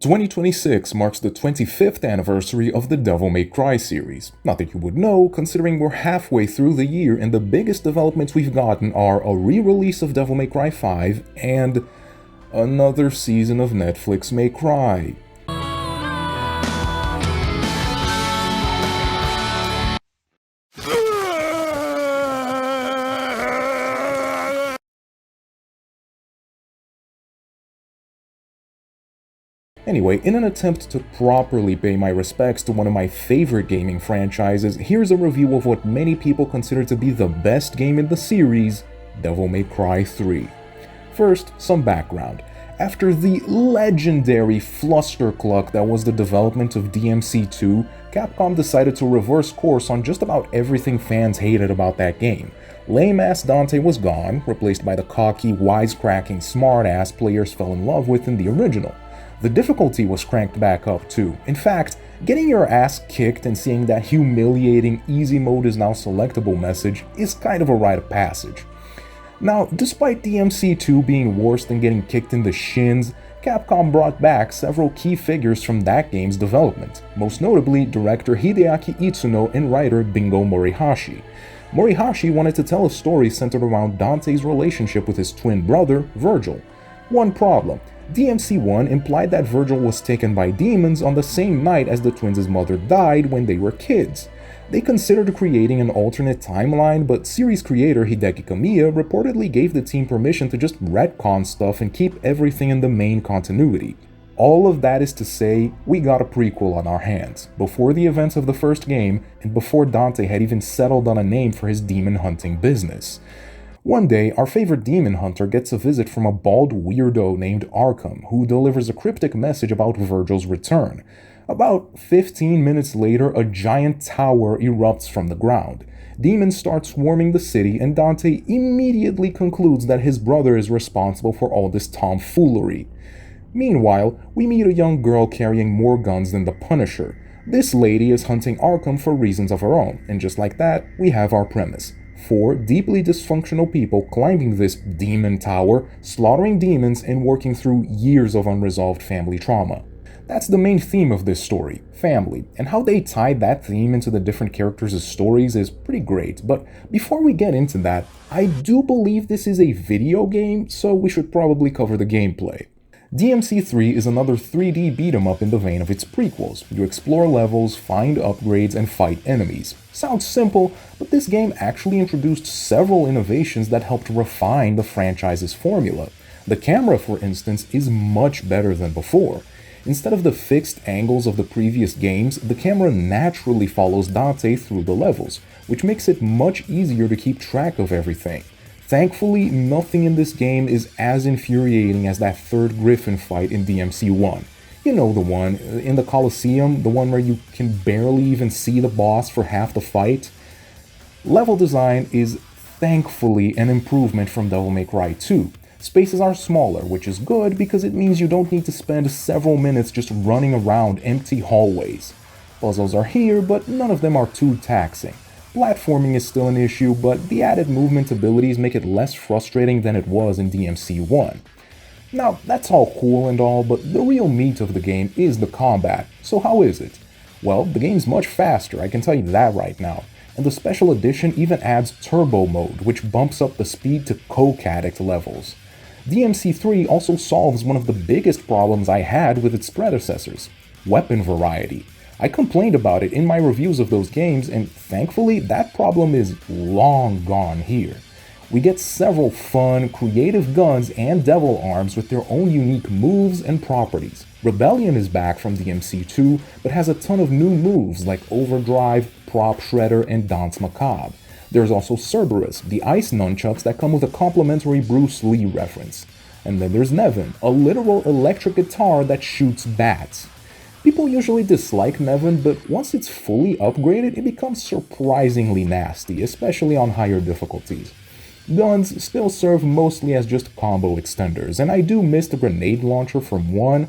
2026 marks the 25th anniversary of the Devil May Cry series. Not that you would know, considering we're halfway through the year and the biggest developments we've gotten are a re-release of Devil May Cry 5 and another season of Netflix May Cry. Anyway, in an attempt to properly pay my respects to one of my favorite gaming franchises, here's a review of what many people consider to be the best game in the series, Devil May Cry 3. First, some background. After the legendary flustercluck that was the development of DMC2, Capcom decided to reverse course on just about everything fans hated about that game. Lame-ass Dante was gone, replaced by the cocky, wisecracking, smart-ass players fell in love with in the original. The difficulty was cranked back up too. In fact, getting your ass kicked and seeing that humiliating easy mode is now selectable message is kind of a rite of passage. Now, despite DMC2 being worse than getting kicked in the shins, Capcom brought back several key figures from that game's development, most notably director Hideaki Itsuno and writer Bingo Morihashi. Morihashi wanted to tell a story centered around Dante's relationship with his twin brother, Vergil. One problem: DMC1 implied that Vergil was taken by demons on the same night as the twins' mother died when they were kids. They considered creating an alternate timeline, but series creator Hideki Kamiya reportedly gave the team permission to just retcon stuff and keep everything in the main continuity. All of that is to say, we got a prequel on our hands, before the events of the first game, and before Dante had even settled on a name for his demon hunting business. One day, our favorite demon hunter gets a visit from a bald weirdo named Arkham, who delivers a cryptic message about Vergil's return. About 15 minutes later, a giant tower erupts from the ground. Demons start swarming the city, and Dante immediately concludes that his brother is responsible for all this tomfoolery. Meanwhile, we meet a young girl carrying more guns than the Punisher. This lady is hunting Arkham for reasons of her own, and just like that, we have our premise. 4 deeply dysfunctional people climbing this demon tower, slaughtering demons, and working through years of unresolved family trauma. That's the main theme of this story, family, and how they tied that theme into the different characters' stories is pretty great. But before we get into that, I do believe this is a video game, so we should probably cover the gameplay. DMC3 is another 3D beat-em-up in the vein of its prequels. You explore levels, find upgrades, and fight enemies. Sounds simple, but this game actually introduced several innovations that helped refine the franchise's formula. The camera, for instance, is much better than before. Instead of the fixed angles of the previous games, the camera naturally follows Dante through the levels, which makes it much easier to keep track of everything. Thankfully, nothing in this game is as infuriating as that third Griffin fight in DMC1. You know the one, in the Coliseum, the one where you can barely even see the boss for half the fight. Level design is thankfully an improvement from Devil May Cry 2. Spaces are smaller, which is good because it means you don't need to spend several minutes just running around empty hallways. Puzzles are here, but none of them are too taxing. Platforming is still an issue, but the added movement abilities make it less frustrating than it was in DMC1. Now, that's all cool and all, but the real meat of the game is the combat. So how is it? Well, the game's much faster, I can tell you that right now. And the special edition even adds turbo mode, which bumps up the speed to coke addict levels. DMC3 also solves one of the biggest problems I had with its predecessors: weapon variety. I complained about it in my reviews of those games, and thankfully that problem is long gone here. We get several fun, creative guns and devil arms with their own unique moves and properties. Rebellion is back from DMC2, but has a ton of new moves like Overdrive, Prop Shredder, and Danse Macabre. There's also Cerberus, the ice nunchucks that come with a complimentary Bruce Lee reference. And then there's Nevin, a literal electric guitar that shoots bats. People usually dislike Nevin, but once it's fully upgraded, it becomes surprisingly nasty, especially on higher difficulties. Guns still serve mostly as just combo extenders, and I do miss the grenade launcher from 1,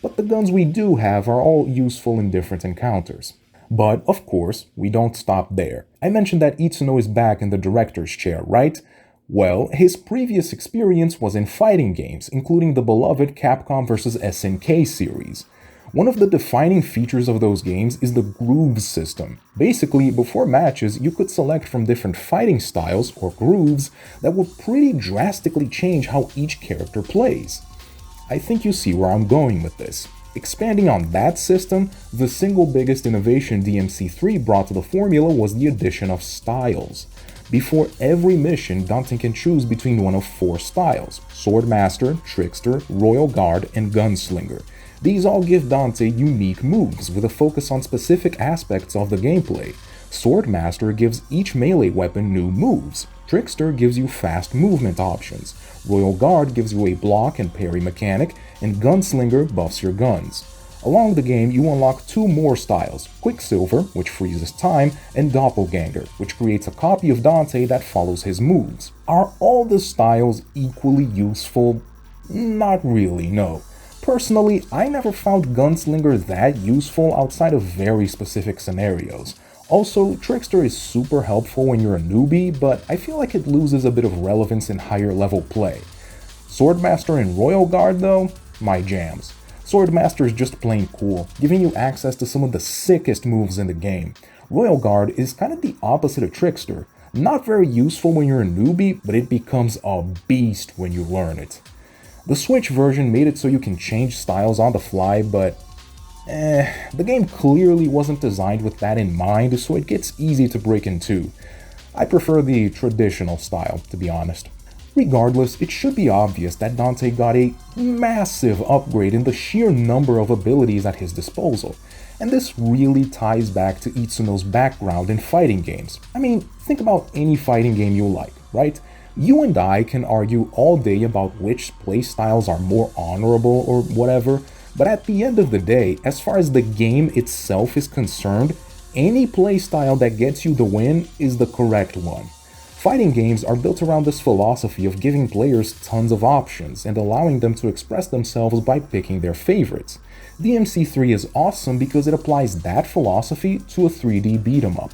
but the guns we do have are all useful in different encounters. But, of course, we don't stop there. I mentioned that Itsuno is back in the director's chair, right? Well, his previous experience was in fighting games, including the beloved Capcom vs. SNK series. One of the defining features of those games is the grooves system. Basically, before matches, you could select from different fighting styles, or grooves, that would pretty drastically change how each character plays. I think you see where I'm going with this. Expanding on that system, the single biggest innovation DMC3 brought to the formula was the addition of styles. Before every mission, Dante can choose between one of 4 styles: Swordmaster, Trickster, Royal Guard, and Gunslinger. These all give Dante unique moves with a focus on specific aspects of the gameplay. Swordmaster gives each melee weapon new moves. Trickster gives you fast movement options. Royal Guard gives you a block and parry mechanic, and Gunslinger buffs your guns. Along the game, you unlock 2 more styles: Quicksilver, which freezes time, and Doppelganger, which creates a copy of Dante that follows his moves. Are all the styles equally useful? Not really, no. Personally, I never found Gunslinger that useful outside of very specific scenarios. Also, Trickster is super helpful when you're a newbie, but I feel like it loses a bit of relevance in higher level play. Swordmaster and Royal Guard though, my jams. Swordmaster is just plain cool, giving you access to some of the sickest moves in the game. Royal Guard is kind of the opposite of Trickster. Not very useful when you're a newbie, but it becomes a beast when you learn it. The Switch version made it so you can change styles on the fly, but the game clearly wasn't designed with that in mind, so it gets easy to break into. I prefer the traditional style, to be honest. Regardless, it should be obvious that Dante got a massive upgrade in the sheer number of abilities at his disposal, and this really ties back to Itsuno's background in fighting games. I mean, think about any fighting game you like, right? You and I can argue all day about which playstyles are more honorable or whatever, but at the end of the day, as far as the game itself is concerned, any playstyle that gets you the win is the correct one. Fighting games are built around this philosophy of giving players tons of options and allowing them to express themselves by picking their favorites. DMC3 is awesome because it applies that philosophy to a 3D beat-em-up.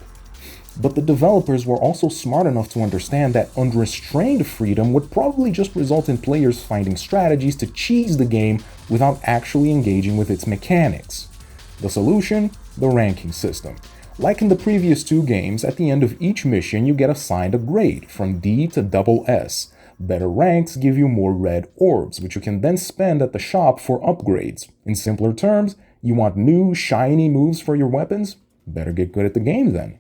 But the developers were also smart enough to understand that unrestrained freedom would probably just result in players finding strategies to cheese the game without actually engaging with its mechanics. The solution? The ranking system. Like in the previous 2 games, at the end of each mission you get assigned a grade, from D to SS. Better ranks give you more red orbs, which you can then spend at the shop for upgrades. In simpler terms, you want new, shiny moves for your weapons? Better get good at the game then.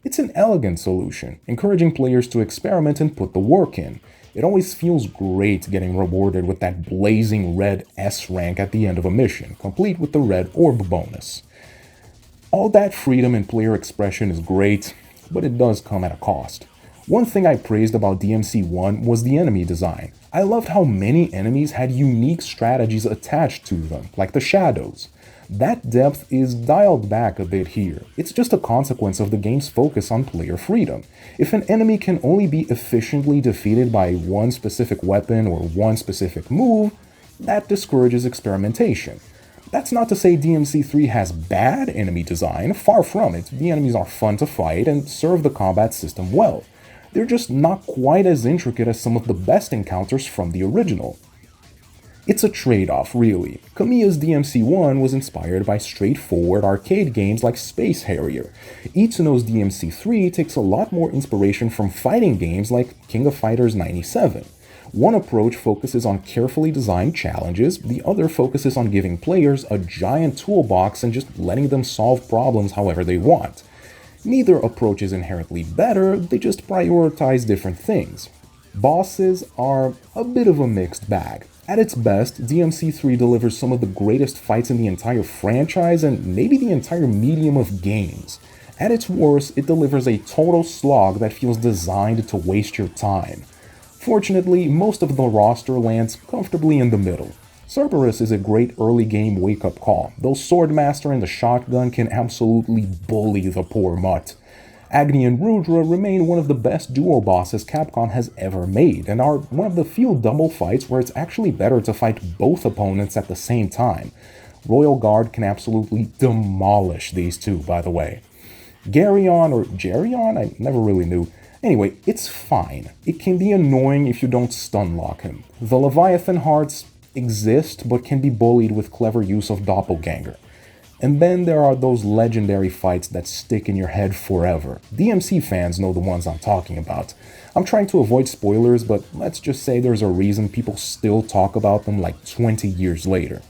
It's an elegant solution, encouraging players to experiment and put the work in. It always feels great getting rewarded with that blazing red S rank at the end of a mission, complete with the red orb bonus. All that freedom in player expression is great, but it does come at a cost. One thing I praised about DMC1 was the enemy design. I loved how many enemies had unique strategies attached to them, like the shadows. That depth is dialed back a bit here. It's just a consequence of the game's focus on player freedom. If an enemy can only be efficiently defeated by one specific weapon or one specific move, that discourages experimentation. That's not to say DMC3 has bad enemy design, far from it. The enemies are fun to fight and serve the combat system well. They're just not quite as intricate as some of the best encounters from the original. It's a trade-off, really. Kamiya's DMC1 was inspired by straightforward arcade games like Space Harrier. Itsuno's DMC3 takes a lot more inspiration from fighting games like King of Fighters 97. One approach focuses on carefully designed challenges, the other focuses on giving players a giant toolbox and just letting them solve problems however they want. Neither approach is inherently better, they just prioritize different things. Bosses are a bit of a mixed bag. At its best, DMC3 delivers some of the greatest fights in the entire franchise and maybe the entire medium of games. At its worst, it delivers a total slog that feels designed to waste your time. Fortunately, most of the roster lands comfortably in the middle. Cerberus is a great early game wake-up call, though Swordmaster and the shotgun can absolutely bully the poor mutt. Agni and Rudra remain one of the best duo bosses Capcom has ever made, and are one of the few double fights where it's actually better to fight both opponents at the same time. Royal Guard can absolutely demolish these two, by the way. Geryon, or Geryon, I never really knew, Anyway, it's fine. It can be annoying if you don't stun lock him. The Leviathan hearts exist but can be bullied with clever use of Doppelganger. And then there are those legendary fights that stick in your head forever. DMC fans know the ones I'm talking about. I'm trying to avoid spoilers, but let's just say there's a reason people still talk about them like 20 years later.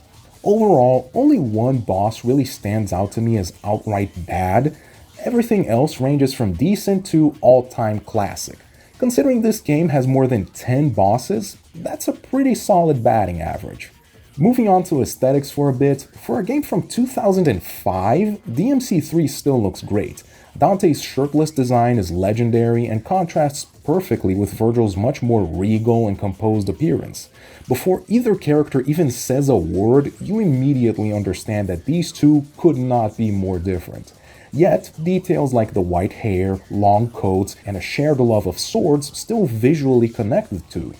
Overall, only one boss really stands out to me as outright bad. Everything else ranges from decent to all-time classic. Considering this game has more than 10 bosses, that's a pretty solid batting average. Moving on to aesthetics for a bit, for a game from 2005, DMC3 still looks great. Dante's shirtless design is legendary and contrasts perfectly with Vergil's much more regal and composed appearance. Before either character even says a word, you immediately understand that these two could not be more different. Yet, details like the white hair, long coats, and a shared love of swords still visually connect the two.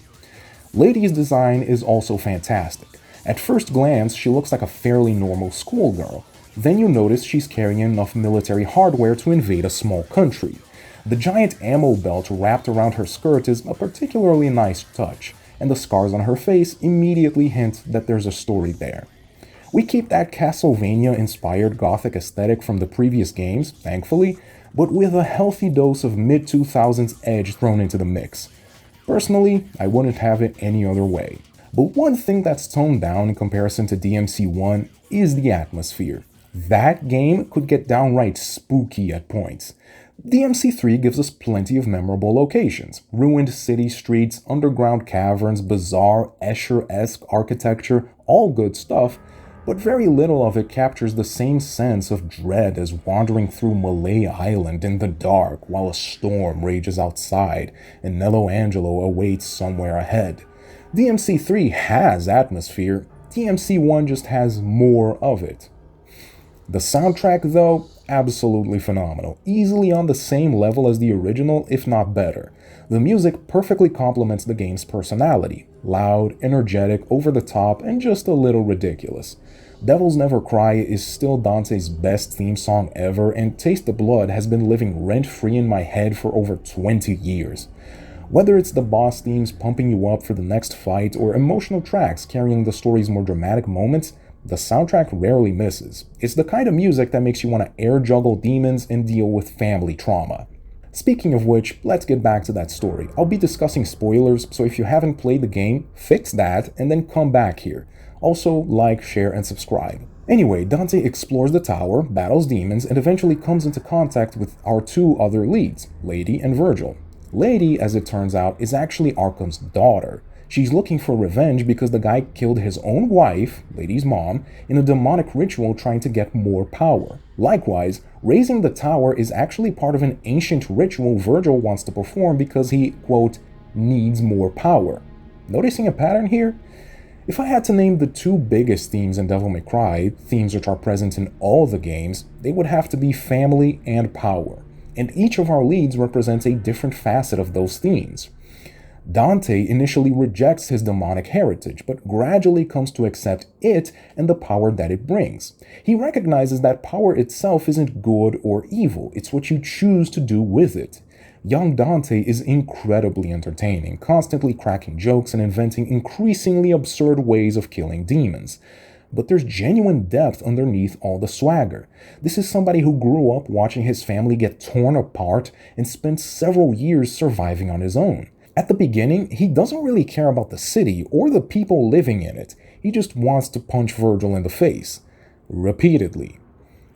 Lady's design is also fantastic. At first glance, she looks like a fairly normal schoolgirl. Then you notice she's carrying enough military hardware to invade a small country. The giant ammo belt wrapped around her skirt is a particularly nice touch, and the scars on her face immediately hint that there's a story there. We keep that Castlevania-inspired gothic aesthetic from the previous games, thankfully, but with a healthy dose of mid-2000s edge thrown into the mix. Personally, I wouldn't have it any other way. But one thing that's toned down in comparison to DMC1 is the atmosphere. That game could get downright spooky at points. DMC3 gives us plenty of memorable locations, ruined city streets, underground caverns, bizarre Escher-esque architecture, all good stuff, but very little of it captures the same sense of dread as wandering through Malay Island in the dark while a storm rages outside and Nello Angelo awaits somewhere ahead. DMC3 has atmosphere, DMC1 just has more of it. The soundtrack, though, absolutely phenomenal, easily on the same level as the original, if not better. The music perfectly complements the game's personality, loud, energetic, over the top, and just a little ridiculous. Devils Never Cry is still Dante's best theme song ever, and Taste the Blood has been living rent-free in my head for over 20 years. Whether it's the boss themes pumping you up for the next fight or emotional tracks carrying the story's more dramatic moments, the soundtrack rarely misses. It's the kind of music that makes you want to air juggle demons and deal with family trauma. Speaking of which, let's get back to that story. I'll be discussing spoilers, so if you haven't played the game, fix that and then come back here. Also, like, share, and subscribe. Anyway, Dante explores the tower, battles demons, and eventually comes into contact with our two other leads, Lady and Vergil. Lady, as it turns out, is actually Arkham's daughter. She's looking for revenge because the guy killed his own wife, Lady's mom, in a demonic ritual trying to get more power. Likewise, raising the tower is actually part of an ancient ritual Vergil wants to perform because he, quote, needs more power. Noticing a pattern here? If I had to name the two biggest themes in Devil May Cry, themes which are present in all the games, they would have to be family and power. And each of our leads represents a different facet of those themes. Dante initially rejects his demonic heritage, but gradually comes to accept it and the power that it brings. He recognizes that power itself isn't good or evil, it's what you choose to do with it. Young Dante is incredibly entertaining, constantly cracking jokes and inventing increasingly absurd ways of killing demons. But there's genuine depth underneath all the swagger. This is somebody who grew up watching his family get torn apart and spent several years surviving on his own. At the beginning, he doesn't really care about the city or the people living in it. He just wants to punch Vergil in the face. Repeatedly.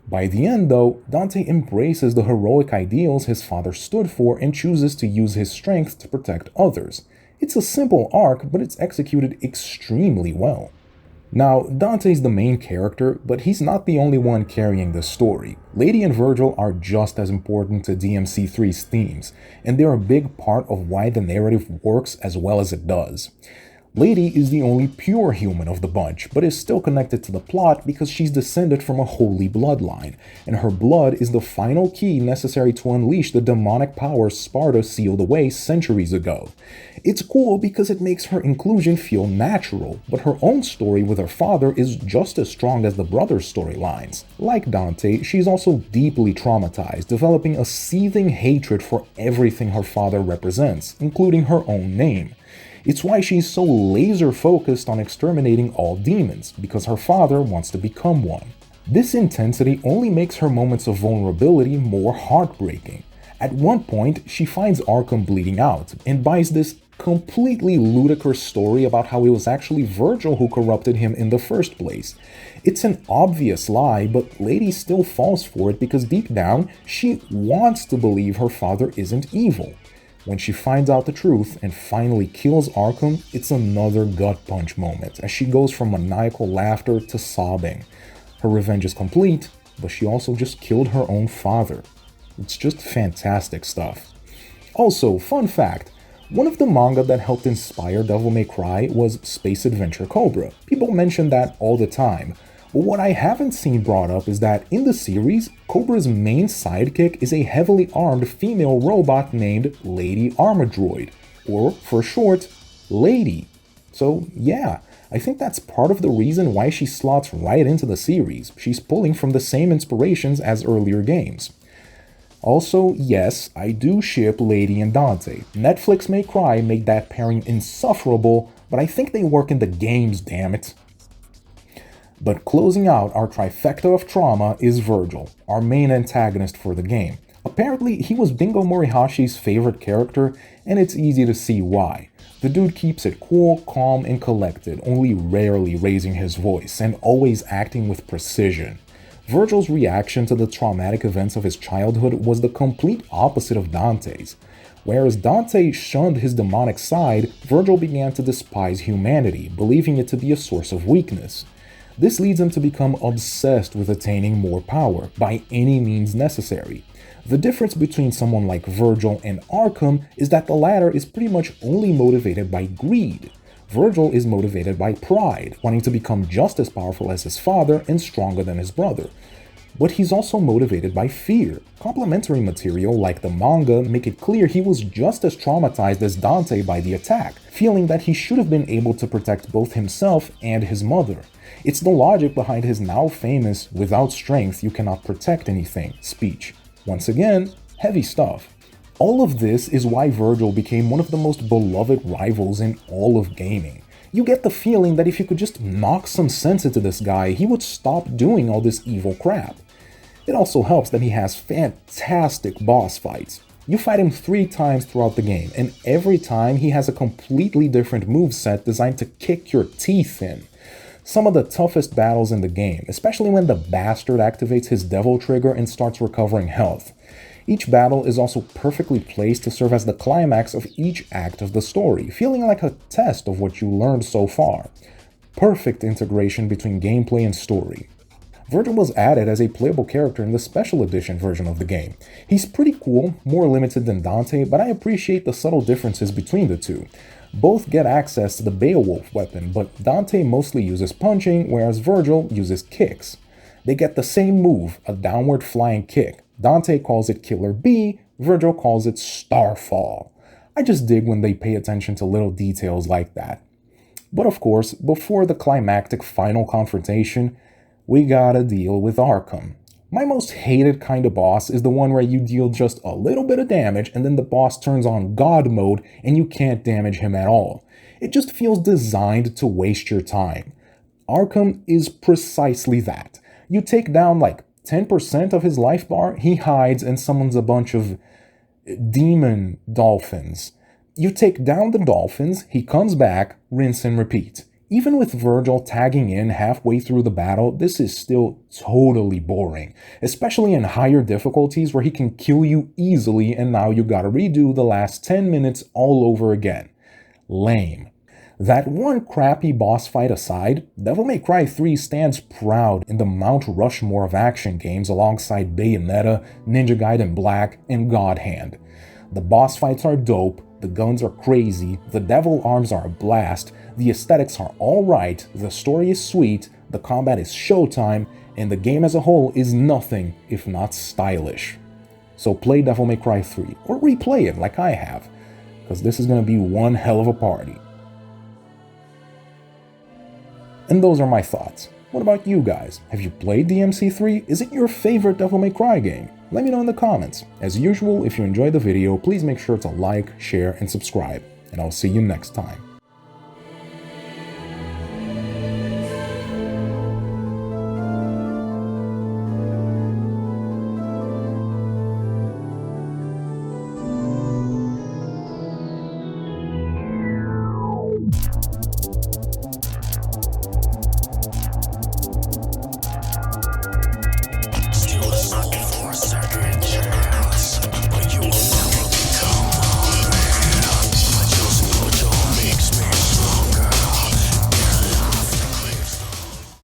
By the end, though, Dante embraces the heroic ideals his father stood for and chooses to use his strength to protect others. It's a simple arc, but it's executed extremely well. Now, Dante's the main character, but he's not the only one carrying the story. Lady and Vergil are just as important to DMC3's themes, and they're a big part of why the narrative works as well as it does. Lady is the only pure human of the bunch, but is still connected to the plot because she's descended from a holy bloodline, and her blood is the final key necessary to unleash the demonic powers Sparta sealed away centuries ago. It's cool because it makes her inclusion feel natural, but her own story with her father is just as strong as the brothers' storylines. Like Dante, she's also deeply traumatized, developing a seething hatred for everything her father represents, including her own name. It's why she's so laser focused on exterminating all demons, because her father wants to become one. This intensity only makes her moments of vulnerability more heartbreaking. At one point, she finds Arkham bleeding out, and buys this completely ludicrous story about how it was actually Vergil who corrupted him in the first place. It's an obvious lie, but Lady still falls for it because deep down, she wants to believe her father isn't evil. When she finds out the truth and finally kills Arkham, it's another gut punch moment, as she goes from maniacal laughter to sobbing. Her revenge is complete, but she also just killed her own father. It's just fantastic stuff. Also, fun fact, one of the manga that helped inspire Devil May Cry was Space Adventure Cobra. People mention that all the time, but what I haven't seen brought up is that in the series, Cobra's main sidekick is a heavily armed female robot named Lady Armadroid, or for short, Lady. So yeah, I think that's part of the reason why she slots right into the series. She's pulling from the same inspirations as earlier games. Also, yes, I do ship Lady and Dante. Netflix May Cry made that pairing insufferable, but I think they work in the games, damn it. But closing out our trifecta of trauma is Vergil, our main antagonist for the game. Apparently, he was Bingo Morihashi's favorite character, and it's easy to see why. The dude keeps it cool, calm, and collected, only rarely raising his voice, and always acting with precision. Vergil's reaction to the traumatic events of his childhood was the complete opposite of Dante's. Whereas Dante shunned his demonic side, Vergil began to despise humanity, believing it to be a source of weakness. This leads him to become obsessed with attaining more power, by any means necessary. The difference between someone like Vergil and Arkham is that the latter is pretty much only motivated by greed. Vergil is motivated by pride, wanting to become just as powerful as his father and stronger than his brother. But he's also motivated by fear. Complementary material like the manga make it clear he was just as traumatized as Dante by the attack, feeling that he should have been able to protect both himself and his mother. It's the logic behind his now famous "without strength you cannot protect anything" speech. Once again, heavy stuff. All of this is why Vergil became one of the most beloved rivals in all of gaming. You get the feeling that if you could just knock some sense into this guy, he would stop doing all this evil crap. It also helps that he has fantastic boss fights. You fight him 3 times throughout the game, and every time he has a completely different moveset designed to kick your teeth in. Some of the toughest battles in the game, especially when the bastard activates his devil trigger and starts recovering health. Each battle is also perfectly placed to serve as the climax of each act of the story, feeling like a test of what you learned so far. Perfect integration between gameplay and story. Vergil was added as a playable character in the special edition version of the game. He's pretty cool, more limited than Dante, but I appreciate the subtle differences between the two. Both get access to the Beowulf weapon, but Dante mostly uses punching, whereas Vergil uses kicks. They get the same move, a downward flying kick. Dante calls it Killer Bee, Vergil calls it Starfall. I just dig when they pay attention to little details like that. But of course, before the climactic final confrontation, we gotta deal with Arkham. My most hated kind of boss is the one where you deal just a little bit of damage and then the boss turns on God mode and you can't damage him at all. It just feels designed to waste your time. Arkham is precisely that. You take down like 10% of his life bar, he hides and summons a bunch of demon dolphins. You take down the dolphins, he comes back, rinse and repeat. Even with Vergil tagging in halfway through the battle, this is still totally boring, especially in higher difficulties where he can kill you easily and now you gotta redo the last 10 minutes all over again. Lame. That one crappy boss fight aside, Devil May Cry 3 stands proud in the Mount Rushmore of action games alongside Bayonetta, Ninja Gaiden Black, and God Hand. The boss fights are dope, The guns are crazy, the devil arms are a blast, the aesthetics are alright, the story is sweet, the combat is showtime, and the game as a whole is nothing if not stylish. So play Devil May Cry 3, or replay it like I have, because this is going to be one hell of a party. And those are my thoughts. What about you guys? Have you played DMC3? Is it your favorite Devil May Cry game? Let me know in the comments. As usual, if you enjoyed the video, please make sure to like, share, and subscribe, and I'll see you next time.